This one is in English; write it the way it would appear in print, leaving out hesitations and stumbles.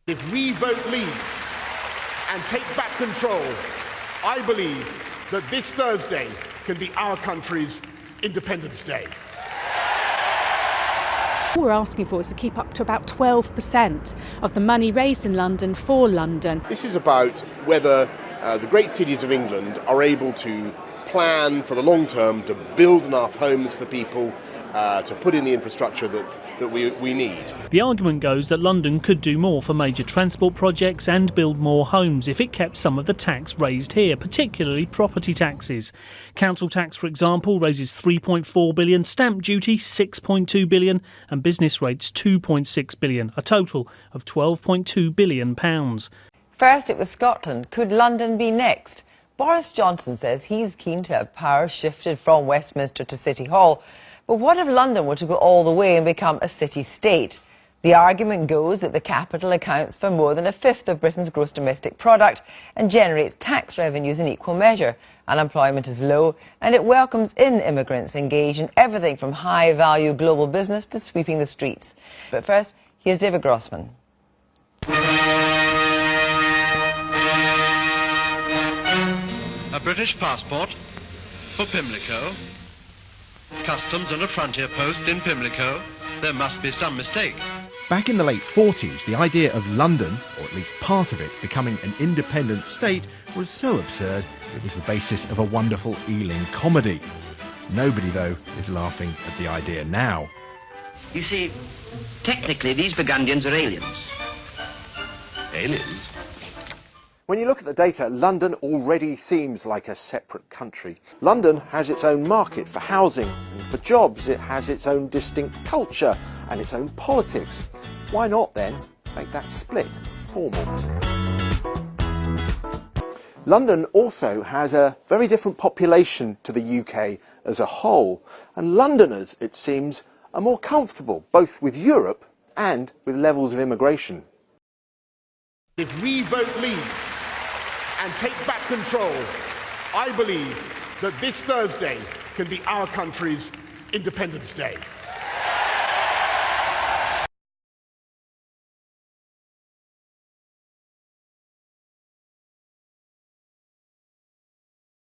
If we vote Leave and take back control, I believe that this Thursday can be our country's Independence Day. All we're asking for is to keep up to about 12% of the money raised in London for London. This is about whether the great cities of England are able to plan for the long term to build enough homes for people, to put in the infrastructure that we need. The argument goes that London could do more for major transport projects and build more homes if it kept some of the tax raised here, particularly property taxes. Council tax, for example, raises £3.4 billion, stamp duty £6.2 billion and business rates £2.6 billion, a total of £12.2 billion. First it was Scotland. Could London be next? Boris Johnson says he's keen to have power shifted from Westminster to City Hall. But what if London were to go all the way and become a city-state? The argument goes that the capital accounts for more than a fifth of Britain's gross domestic product and generates tax revenues in equal measure. Unemployment is low and it welcomes in immigrants engaged in everything from high-value global business to sweeping the streets. But first, here's David Grossman. A British passport for Pimlico. Customs and a frontier post in Pimlico. There must be some mistake. Back in the late 40s, the idea of London, or at least part of it, becoming an independent state was so absurd it was the basis of a wonderful Ealing comedy. Nobody, though, is laughing at the idea now. You see, technically these Burgundians are aliens. Aliens? When you look at the data, London already seems like a separate country. London has its own market for housing and for jobs. It has its own distinct culture and its own politics. Why not then make that split formal? London also has a very different population to the UK as a whole, and Londoners, it seems, are more comfortable both with Europe and with levels of immigration. If we vote Leave and take back control, I believe that this Thursday can be our country's Independence Day.